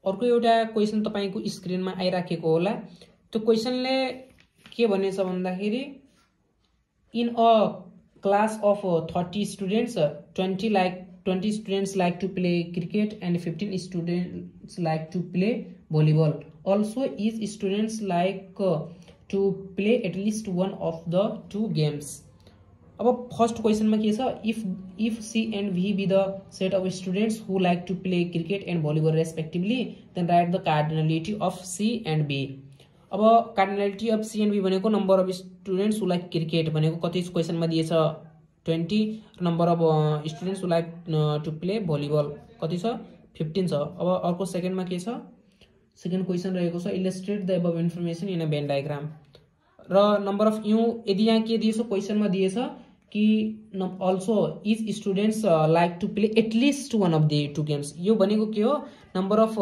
अर्को एउटा क्वेशन तपाईको स्क्रिनमा आइराखेको होला। त्यो क्वेशनले के भनेछ भन्दाखेरि in a class of 30 students 20 students like to play cricket and 15 students like to play volleyball. Also each students like to play at least one of the two games. अब फर्स्ट क्वेशनमा के छ, if C and V be the set of students who like to play cricket and volleyball respectively, then write the cardinality of C and B. अब cardinality of C and B भनेको number of students who like cricket भनेको कति क्वेशनमा दिएछ 20, number of students who like to play volleyball कति छ 15 छ। अब अर्को सेकेन्डमा के छ, सेकेन्ड क्वेशन रहेको छ illustrate the above information in a Venn diagram. र नम्बर अफ यू यदि यहाँ के दिएछ क्वेशनमा दिएछ कि also each students like to play at least one of the two games. यो भनेको के हो, नम्बर अफ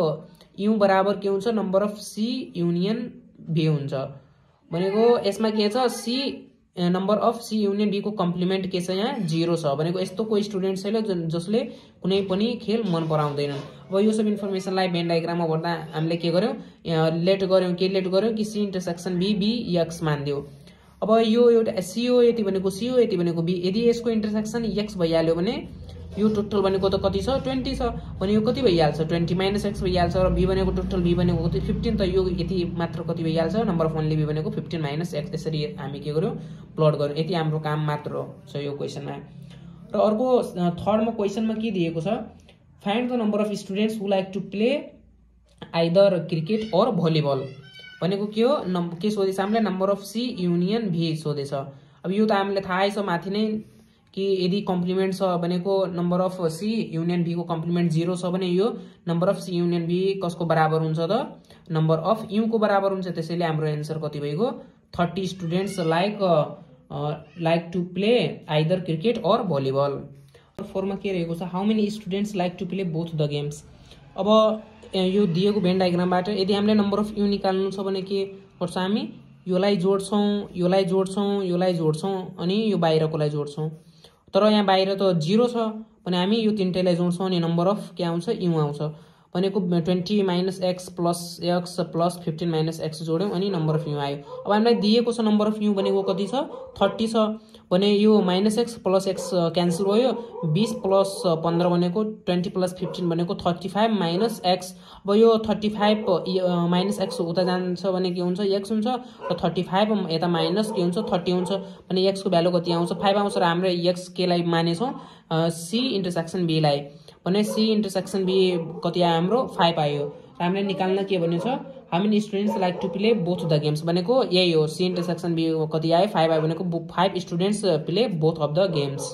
यू बराबर के हुन्छ number of C union B हुन्छ भनेको। यसमा के छ C number of C union B को कम्प्लिमेन्ट के छ यहाँ 0 छ भनेको। यस्तो कोही स्टुडेन्ट छैन जसले कुनै पनि खेल मन पराउँदैनन्। अब यो सब इन्फर्मेसनलाई भेन डायग्राममा भर्दा हामीले के गर्यौं, लेट गर्यौं कि C intersection B B X मान्दियो। अब यो एउटा सीओ यति भनेको बी, यदि यसको इन्टरसेक्सन एक्स भइहाल्यो भने यो टोटल भनेको त कति छ 20 छ भने यो कति भइहाल्छ 20 माइनस एक्स भइहाल्छ। र बी भनेको टोटल बी भनेको कति 15, त यो यति मात्र कति भइहाल्छ नम्बर अफ ओन्ली बी भनेको 15 माइनस एक्स। यसरी हामी के गर्यौं प्लट गर्यौं। यति हाम्रो काम मात्र छ यो क्वेशनमा। र अर्को थर्डमा क्वेशनमा के दिएको छ, find the number of students who like to play either cricket और भलिबल भनेको के हो, के सोधेछ हामीले नम्बर अफ सी युनियन भी सोधेछ। अब यो त हामीले थाहै छ माथि नै कि यदि कम्प्लिमेन्ट छ भनेको number of C union B को कम्प्लिमेन्ट 0 छ भने यो number of C union B कसको बराबर हुन्छ त नम्बर अफ यू को बराबर हुन्छ। त्यसैले हाम्रो एन्सर कति भइगयो 30 students like to play either cricket और भलिबल। 4 मा के रहेको छ, how many students like to play both the games. अब यो दिएको भेन डायग्रामबाट यदि हामीले नम्बर अफ यू निकाल्नु छ भने के गर्छ, हामी योलाई जोड्छौं अनि यो बाहिरकोलाई जोड्छौं। तर यहाँ बाहिर त 0 छ भने हामी यो तीनटैलाई जोड्छौं अनि नम्बर अफ के आउँछ यू आउँछ भनेको 20 minus X plus 15 minus X जोड्यौं अनि नम्बर अफ यू आयो। अब हामीलाई दिएको छ नम्बर अफ यू भनेको कति छ 30 छ भने यो minus X plus x cancel भयो, 20 प्लस 15 भनेको 20 प्लस 15 भनेको 35 माइनस एक्स। अब यो 35 माइनस एक्स उता जान्छ भने के हुन्छ एक्स हुन्छ, र 35 यता माइनस के हुन्छ 30 हुन्छ भने एक्स को भ्यालु कति आउँछ 5 आउँछ। र हाम्रो एक्स के लाई मानेछौं सी इन्टरसेक्सन बी लाई भने सी इन्टरसेक्सन बी कति आयो हाम्रो 5 आयो। र हामीले निकाल्न के भनेछ, how many students like to play both the games भनेको यही हो, सी इन्टरसेक्सन बी कति आयो 5 आयो भनेको 5 students play both of the games.